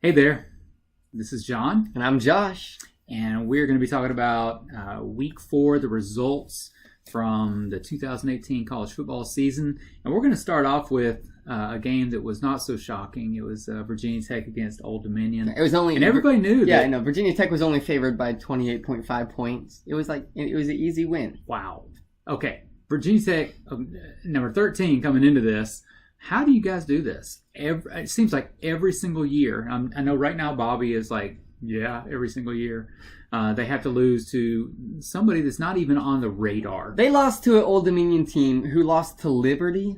Hey there, this is John, And I'm Josh. and we're going to be talking about week 4, the results from the 2018 college football season. And we're going to start off with a game that was not so shocking. It was Virginia Tech against Old Dominion. It was only, and everybody knew yeah, that. I know. Virginia Tech was only favored by 28.5 points. It was an easy win. Wow. Okay, Virginia Tech, number 13 coming into this. How do you guys do this? It seems like every single year. I know right now Bobby is like, yeah, every single year. They have to lose to somebody that's not even on the radar. They lost to an Old Dominion team who lost to Liberty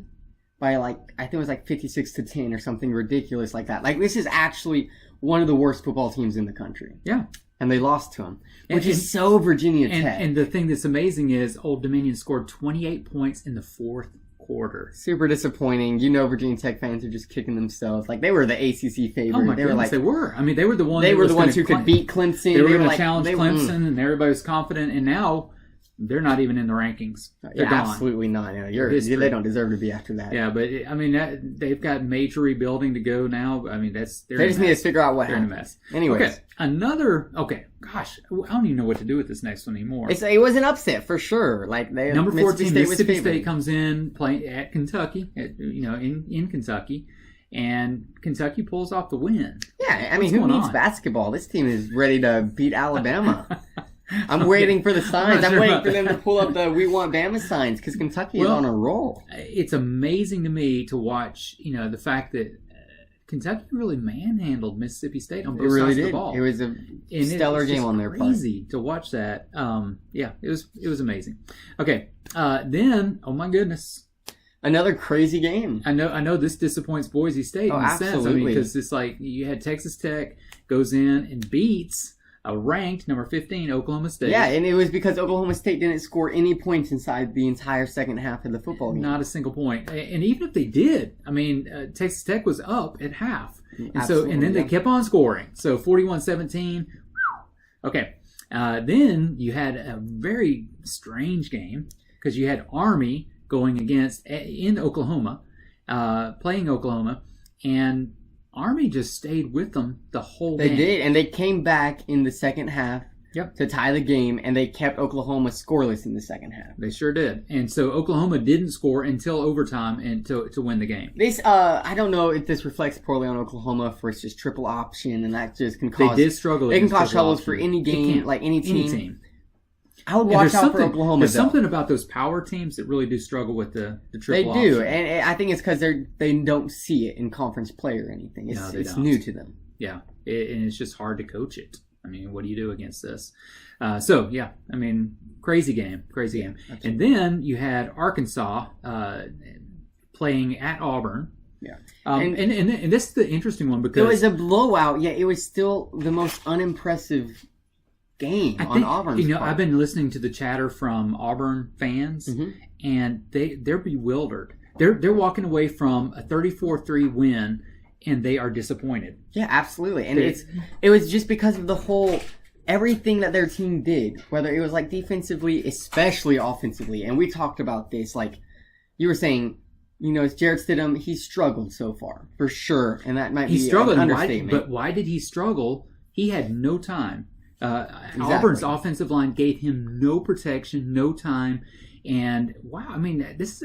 by I think it was 56-10 or something ridiculous like that. Like, this is actually one of the worst football teams in the country. Yeah. And they lost to them, which is so Virginia Tech. And the thing that's amazing is Old Dominion scored 28 points in the fourth quarter. Super disappointing. You know, Virginia Tech fans are just kicking themselves. Like, they were the ACC favorite. Oh my they goodness, they were. I mean, they were the ones. They were the ones who could beat Clemson. They were going to challenge Clemson, and everybody was confident. And now they're not even in the rankings. They're gone. Absolutely not. They don't deserve to be after that. Yeah, but I mean, they've got major rebuilding to go now. I mean, they just need to figure out what happened. They're in a mess. Anyways, gosh, I don't even know what to do with this next one anymore. It was an upset for sure. Like, number 14, Mississippi State comes in playing at Kentucky, in Kentucky, and Kentucky pulls off the win. Yeah, I mean, who needs basketball? This team is ready to beat Alabama. I'm waiting for the signs. I'm waiting for them to pull up the "We Want Bama" signs because Kentucky is on a roll. It's amazing to me to watch, the fact that Kentucky really manhandled Mississippi State on both sides of the ball. It was a stellar game on their part. Crazy to watch that. It was amazing. Okay, then, oh my goodness. Another crazy game. I know this disappoints Boise State in a sense. I mean, because it's like you had Texas Tech goes in and beats a ranked number 15 Oklahoma State. Yeah, and it was because Oklahoma State didn't score any points inside the entire second half of the football game. Not a single point. And even if they did, I mean, Texas Tech was up at half. And then they kept on scoring. So 41-17. Okay. Then you had a very strange game because you had Army going in Oklahoma, playing Oklahoma, and Army just stayed with them the whole game. They did, and they came back in the second half to tie the game, and they kept Oklahoma scoreless in the second half. They sure did. And so Oklahoma didn't score until overtime and to win the game. This, I don't know if this reflects poorly on Oklahoma for its just triple option, and that just can cause... They did struggle. It can cause troubles for any game, like any team. I would watch out for Oklahoma. There's something about those power teams that really do struggle with the triple option. They do, and I think it's because they don't see it in conference play or anything. It's new to them. Yeah, and it's just hard to coach it. I mean, what do you do against this? Crazy game. Absolutely. And then you had Arkansas playing at Auburn. Yeah, and this is the interesting one because it was a blowout. Yet it was still the most unimpressive game on Auburn's part. I've been listening to the chatter from Auburn fans, and they're bewildered. They're walking away from a 34-3 win, and they are disappointed. Yeah, absolutely. And it was just because of everything that their team did, whether it was like defensively, especially offensively. And we talked about this, like you were saying, it's Jarrett Stidham. He struggled so far, for sure, and that might be an understatement. But why did he struggle? He had no time. Auburn's offensive line gave him no protection, no time, and wow! I mean, that's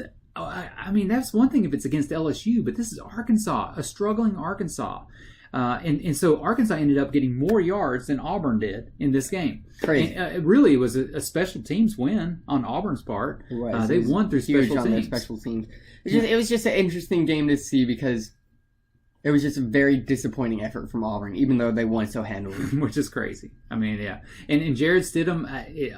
one thing if it's against LSU, but this is Arkansas, a struggling Arkansas, and so Arkansas ended up getting more yards than Auburn did in this game. Crazy! And, it was a special teams win on Auburn's part. They won through special teams. It was just an interesting game to see because it was just a very disappointing effort from Auburn, even though they won so handily. Which is crazy. I mean, yeah. And Jarrett Stidham, I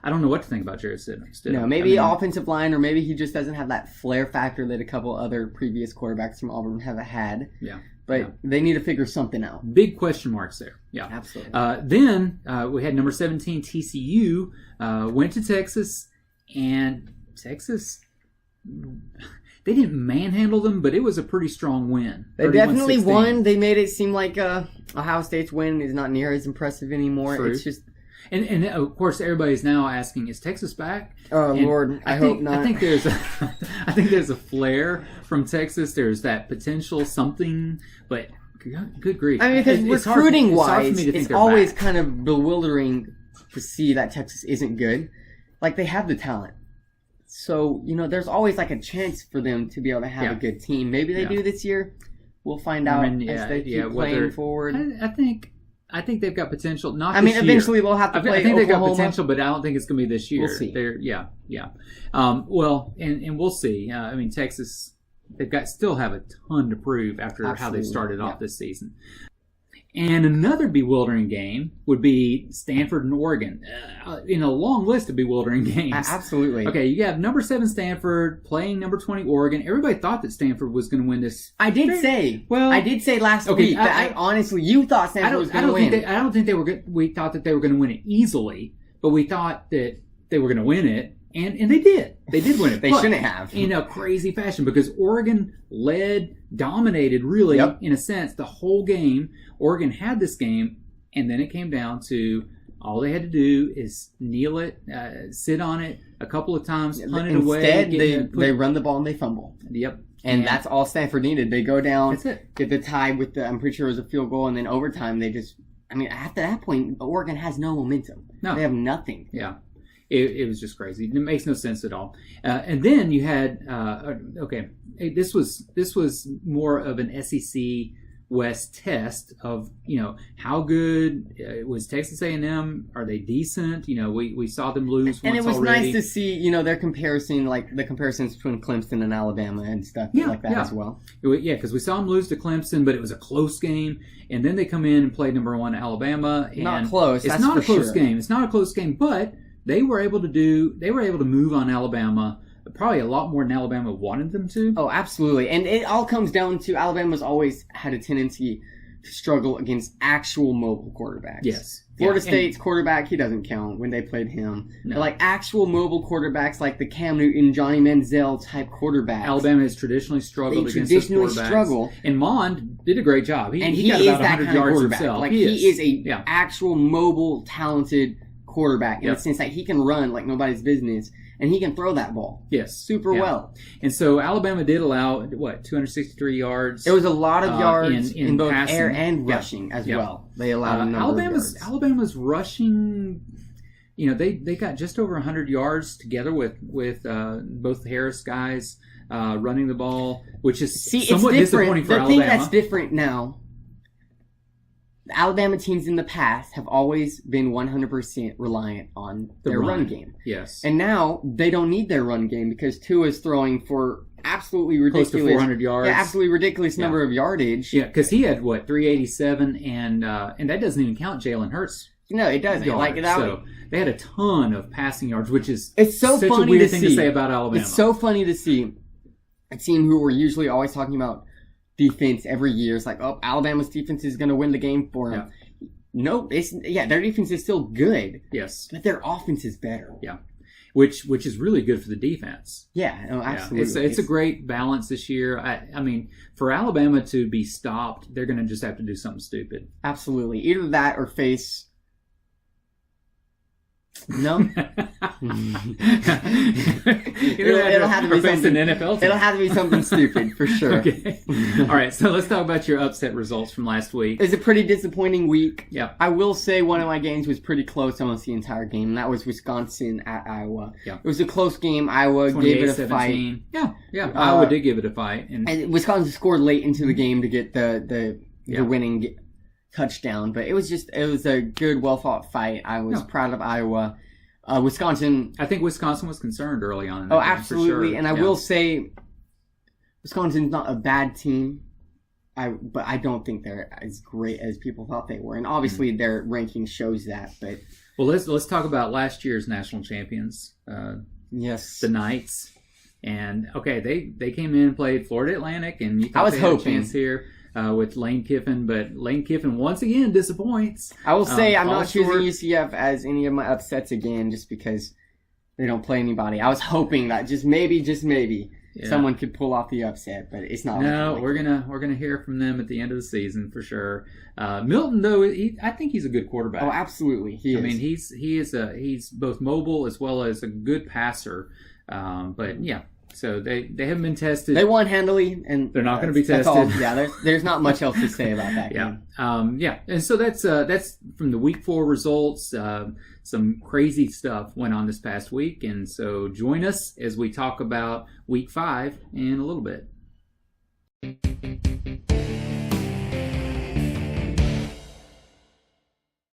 don't know what to think about Jarrett Stidham. Maybe offensive line, or maybe he just doesn't have that flair factor that a couple other previous quarterbacks from Auburn have had. Yeah. But they need to figure something out. Big question marks there. Yeah. Absolutely. Then we had number 17, TCU, went to Texas, and Texas... They didn't manhandle them, but it was a pretty strong win. They definitely won. They made it seem like Ohio State's win is not near as impressive anymore. True. It's just, and of course, everybody's now asking, "Is Texas back?" Oh Lord, I hope not. I think there's a flare from Texas. There's that potential something, but Good grief! I mean, because recruiting-wise, it's always kind of bewildering to see that Texas isn't good. Like, they have the talent. So, there's always, like, a chance for them to be able to have a good team. Maybe they do this year. We'll find out as they keep playing forward. I think they've got potential. Not this year. Eventually they'll have to play I think Oklahoma. They've got potential, but I don't think it's going to be this year. We'll see. Well, and we'll see. I mean, Texas, still have a ton to prove after how they started off this season. And another bewildering game would be Stanford and Oregon. In a long list of bewildering games. Absolutely. Okay, you have number 7 Stanford playing number 20 Oregon. Everybody thought that Stanford was going to win this. I did say last week that I honestly, you thought Stanford was going to win. I don't think they were good. We thought that they were going to win it easily, but we thought that they were going to win it. And they did. They did win it. They shouldn't have. In a crazy fashion, because Oregon dominated really, in a sense, the whole game. Oregon had this game, and then it came down to all they had to do is kneel it, sit on it a couple of times, punt it away. Instead, they run the ball and they fumble. Yep. And that's all Stanford needed. They go down, that's it. Get the tie with I'm pretty sure it was a field goal, and then overtime they just, after that point, Oregon has no momentum. No. They have nothing. Yeah. It was just crazy. It makes no sense at all. And then you had this was more of an SEC West test of how good was Texas A&M? Are they decent? We saw them lose once already. And it was nice to see their comparison, like the comparisons between Clemson and Alabama and stuff like that as well. Yeah, because we saw them lose to Clemson, but it was a close game. And then they come in and play number 1 Alabama. And not close. It's not a close game. It's not a close game, but they were able to move on Alabama probably a lot more than Alabama wanted them to. Oh, absolutely. And it all comes down to Alabama's always had a tendency to struggle against actual mobile quarterbacks. Yes. Florida State's quarterback, he doesn't count when they played him. No. Like actual mobile quarterbacks like the Cam Newton, Johnny Manziel type quarterbacks. Alabama has traditionally struggled against those quarterbacks. And Mond did a great job. He got about 100 yards himself. Like he is a actual mobile, talented quarterback in the sense that he can run like nobody's business. And he can throw that ball. Yes. Super well. And so Alabama did allow, 263 yards? It was a lot of yards in both passing. Air and rushing as well. They allowed a number of yards. Alabama's rushing, they got just over 100 yards together with both Harris guys running the ball, which is somewhat disappointing for Alabama. The thing that's different now, the Alabama teams in the past have always been 100% reliant on their run game. Yes. And now they don't need their run game because Tua is throwing for absolutely ridiculous. Close to 400 yards. Yeah, absolutely ridiculous number of yardage. Yeah, because he had, 387, and that doesn't even count Jalen Hurts. No, it doesn't. So they had a ton of passing yards, which is such a weird thing to say about Alabama. It's so funny to see a team who we're usually always talking about defense every year. It's like, Alabama's defense is going to win the game for them. Yeah. No, their defense is still good. Yes, but their offense is better. Yeah, which is really good for the defense. Yeah, absolutely. It's a great balance this year. I mean, for Alabama to be stopped, they're going to just have to do something stupid. Absolutely, either that or face. No, it'll have to be something. An NFL team. It'll have to be something stupid for sure. Okay. All right, so let's talk about your upset results from last week. It was a pretty disappointing week. Yeah, I will say one of my games was pretty close almost the entire game, and that was Wisconsin at Iowa. Yeah, it was a close game. Iowa gave it a fight. Yeah. Iowa did give it a fight, and Wisconsin scored late into the game to get the winning touchdown, but it was a good, well fought fight. I was proud of Iowa. Wisconsin. I think Wisconsin was concerned early on. Oh, absolutely, for sure. And I will say, Wisconsin's not a bad team. But I don't think they're as great as people thought they were, and obviously their ranking shows that. But let's talk about last year's national champions. Yes, the Knights, and they came in and played Florida Atlantic, and you thought they had a chance here. With Lane Kiffin, but Lane Kiffin once again disappoints. I will say I'm not choosing UCF as any of my upsets again just because they don't play anybody. I was hoping that just maybe someone could pull off the upset, but it's not. No, we're gonna hear from them at the end of the season for sure. Milton, though, I think he's a good quarterback. Oh, absolutely, I mean, he's both mobile as well as a good passer. But yeah. So they haven't been tested. They won handily, and they're not going to be tested. That's all. Yeah, there's not much else to say about that game. And so that's from the Week 4 results. Some crazy stuff went on this past week, and so join us as we talk about Week 5 in a little bit.